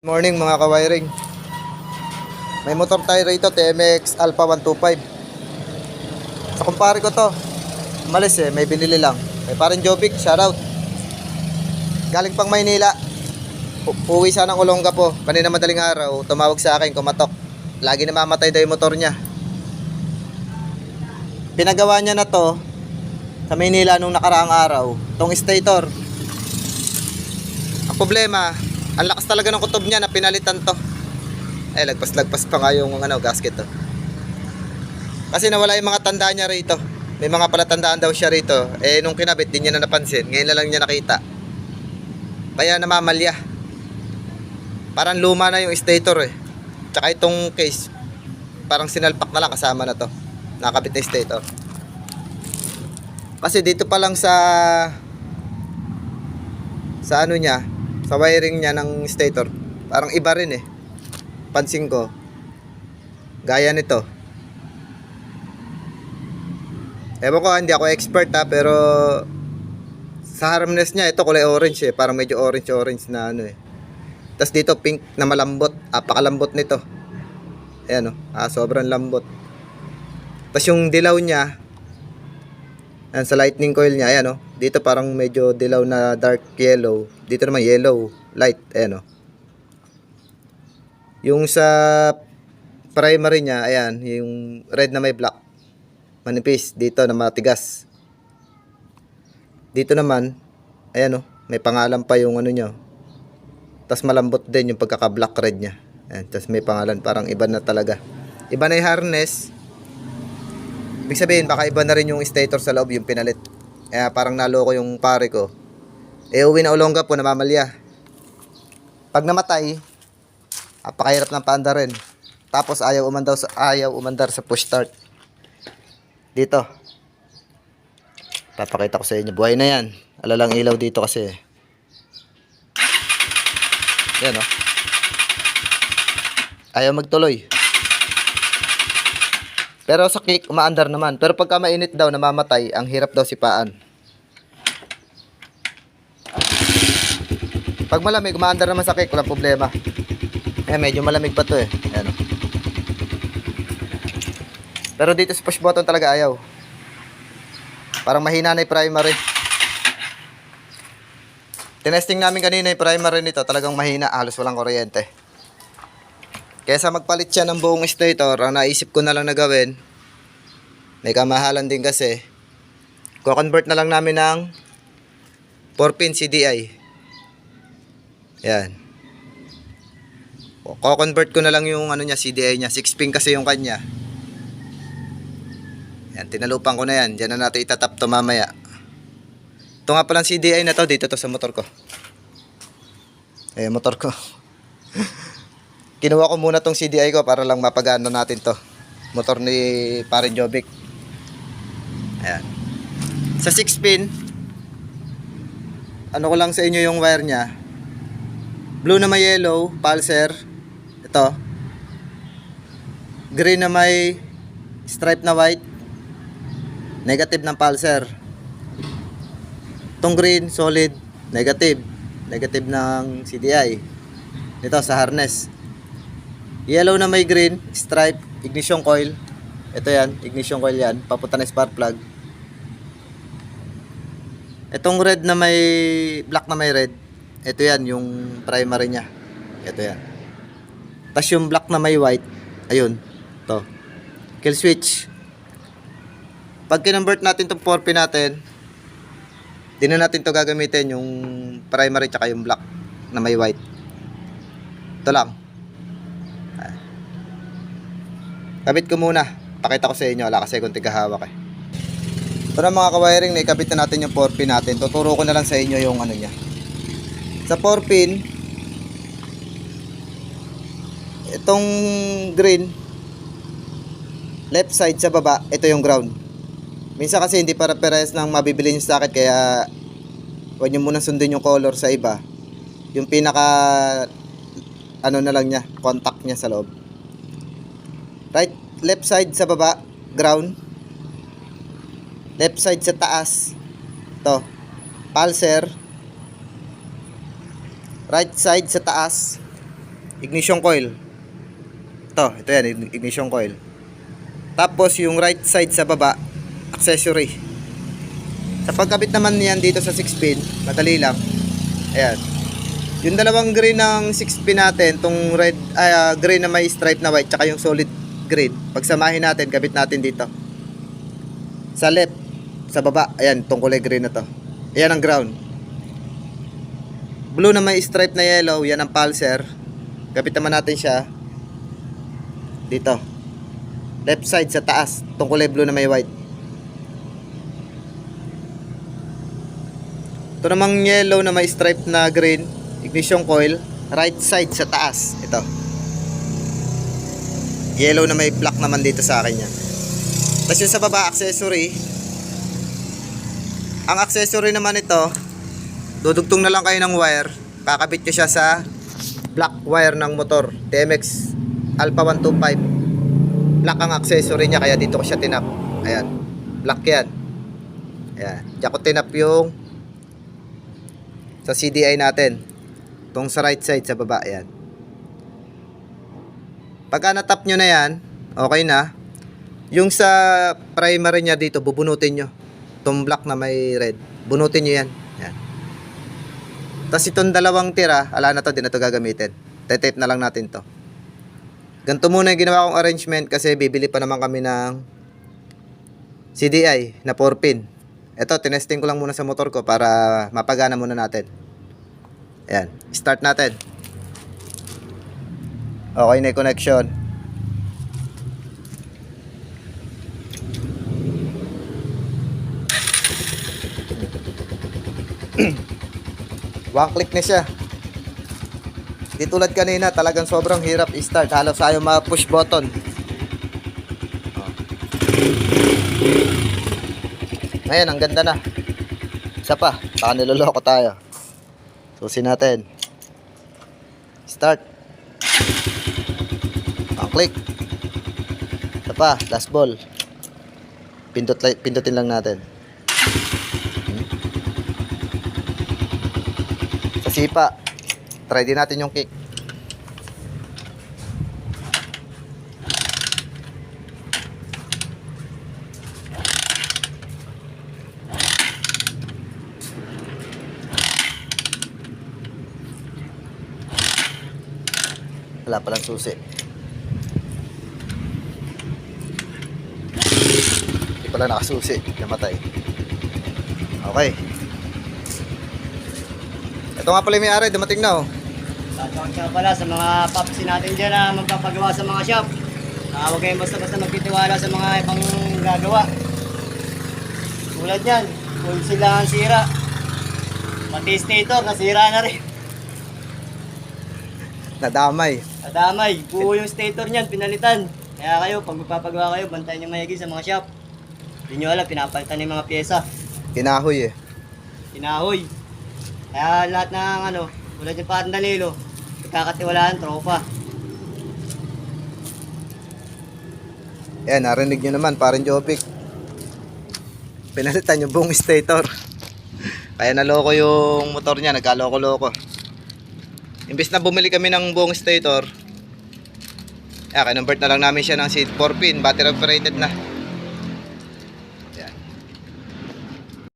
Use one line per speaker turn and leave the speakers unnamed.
Morning mga kawiring. May motor tayo rito, TMX Alpha 125. Sa kumpare ko to, umalis may binili lang. Parang Jovic, shoutout. Galing pang Maynila. Uwi sana ng Olonga po. Kanina madaling araw, tumawag sa akin, kumatok. Lagi namamatay daw yung motor niya. Pinagawa niya na to sa Maynila nung nakaraang araw, tong stator. Ang problema, ang lakas talaga ng kutob niya na pinalitan to. Lagpas-lagpas pa nga yung gasket to. Kasi nawala yung mga tanda niya rito. May mga palatandaan daw siya rito. Nung kinabit, di niya na napansin. Ngayon na lang niya nakita. Kaya namamalya. Parang luma na yung stator Tsaka itong case, parang sinalpak na lang kasama na to. Nakabit na stator. Kasi dito pa lang sa ano niya, sa wiring niya ng stator, parang iba rin pansin ko, gaya nito. Ewan ko, hindi ako expert pero sa harmless niya, ito kulay orange parang medyo orange na tas dito pink na malambot, apakalambot nito. Ayan sobrang lambot. Tas yung dilaw niya, ayan, sa lightning coil niya, ayan dito parang medyo dilaw na dark yellow. Dito naman yellow, light, ayan Yung sa primary niya, ayan, yung red na may black, manipis, dito na matigas. Dito naman, ayan may pangalan pa yung niya. Tas malambot din yung pagkaka-black red niya. Ayan, tas may pangalan, parang iba na talaga. Iba na yung harness. Ibig sabihin, baka iba na rin yung stator sa loob, yung pinalit. Kaya parang naloko yung pare ko. Uwi na Olonga po, namamalya. Pag namatay, apakahirap ng paanda rin. Tapos ayaw umandar sa push start. Dito. Papakita ko sa inyo. Buhay na yan. Alalang ilaw dito kasi. Yan Ayaw magtuloy. Pero sa kick, umaandar naman. Pero pagka mainit daw, namamatay, ang hirap daw sipaan. Pag malamig, umaandar naman sa kick, walang problema. Medyo malamig pa to Ayan Pero dito sa push button talaga ayaw. Parang mahina na yung primary. Tinesting namin kanina yung primary nito, talagang mahina, halos walang kuryente. Kesa magpalit siya ng buong stator, ang naisip ko na lang na gawin, may kamahalan din kasi, ko-convert na lang namin ng 4-pin CDI. Yan. Ko-convert ko na lang yung niya, CDI niya. 6-pin kasi yung kanya. Yan, tinalupan ko na yan. Diyan na natin itatap to mamaya. Ito nga palang CDI na to, dito to sa motor ko. Motor ko. Kinuha ko muna tong CDI ko para lang mapagana natin to. Motor ni Paren Jovic. Ayan. Sa 6-pin, ano ko lang sa inyo yung wire niya. Blue na may yellow, pulser. Ito. Green na may stripe na white. Negative ng pulser. Itong green, solid. Negative. Negative ng CDI. Dito sa harness. Yellow na may green, stripe, ignition coil. Ito yan, ignition coil yan. Papunta na spark plug. Itong red na may, black na may red. Ito yan, yung primary niya. Ito yan. Tapos yung black na may white, ayun, to. Kill switch. Pag kinonvert natin itong 4-pin natin, di na natin to gagamitin, yung primary tsaka yung black na may white. Ito lang. Kabit ko muna. Pakita ko sa inyo, wala kasi kung tigahawak Ito na mga kawiring, naikabit na natin yung 4-pin natin. Tuturo ko na lang sa inyo yung niya. Sa 4-pin, itong green, left side sa baba, ito yung ground. Minsan kasi hindi para parehas ng mabibili nyo sa akin, kaya huwag nyo muna sundin yung color sa iba. Yung pinaka, na lang niya, contact niya sa loob. Left side sa baba, ground. Left side sa taas, to, pulser. Right side sa taas, ignition coil. Ito yan, ignition coil. Tapos yung right side sa baba, accessory. Sa pagkabit naman yan dito sa 6-pin, madali lang. Ayan. Yung dalawang green ng 6-pin natin, tong red, green na may stripe na white, tsaka yung solid green. Pagsamahin natin, kabit natin dito. Sa left, sa baba, ayan, tong kulay green na to. Ayan ang ground. Blue na may stripe na yellow, yan ang pulser. Kabit naman natin siya dito. Left side sa taas, tong kulay blue na may white. Ito namang yellow na may stripe na green, ignition coil, right side sa taas. Ito. Yellow na may black naman dito sa akin yan. Tapos yung sa baba, accessory. Ang accessory naman ito, dudugtong na lang kayo ng wire. Kakabit nyo siya sa black wire ng motor. TMX Alpha 125. Black ang accessory niya, kaya dito ko siya tinap. Ayan. Black yan. Ayan. Diyan ko tinap yung sa CDI natin. Itong sa right side sa baba. Ayan. Pagka natap nyo na yan, okay na. Yung sa primary niya dito, bubunutin nyo. Itong black na may red. Bunutin nyo yan. Ayan. Tapos itong dalawang tira, ala na to, di na to gagamitin. Tape na lang natin to. Ganito muna yung ginawa kong arrangement kasi bibili pa naman kami ng CDI na 4-pin. Ito, tinesting ko lang muna sa motor ko para mapagana muna natin. Ayan, start natin. Okay na yung connection. One click na siya. Di tulad kanina, talagang sobrang hirap i-start. Halos ayaw ma-push button. Ngayon, ang ganda na. Isa pa, baka niloloko tayo. Susin natin. Start. Ang click. Isa pa, last ball. Pindutin lang natin. Sa sipa, try din natin yung kick. Wala palang susi. Hindi pala nakasusi. Namatay. Okay. Ito nga pala yung may-ari. Dumating na oh.
Tatawag siya pala sa mga papsi natin dyan na magpapagawa sa mga shop. Huwag kayong basta-basta magtitiwala sa mga ibang gagawa. Tulad yan. Full sila ang sira. Pati stator, nasira na rin.
Nadamay.
Nadamay, buo yung stator niyan, pinalitan. Kaya kayo, pag magpapagawa kayo, bantayan nyo mayagi sa mga shop. Hindi nyo alam, pinapalitan yung mga pyesa.
Kinahoy eh.
Kinahoy. Kaya lahat ng tulad yung parang Danilo, ikakatiwalaan, tropa.
Yan, narinig nyo naman, parang Jovic. Pinalitan yung buong stator. Kaya naloko yung motor niya, nagkaloko-loko. Imbis na bumili kami ng buong stator, kinonvert na lang namin siya ng 4-pin, battery operated na.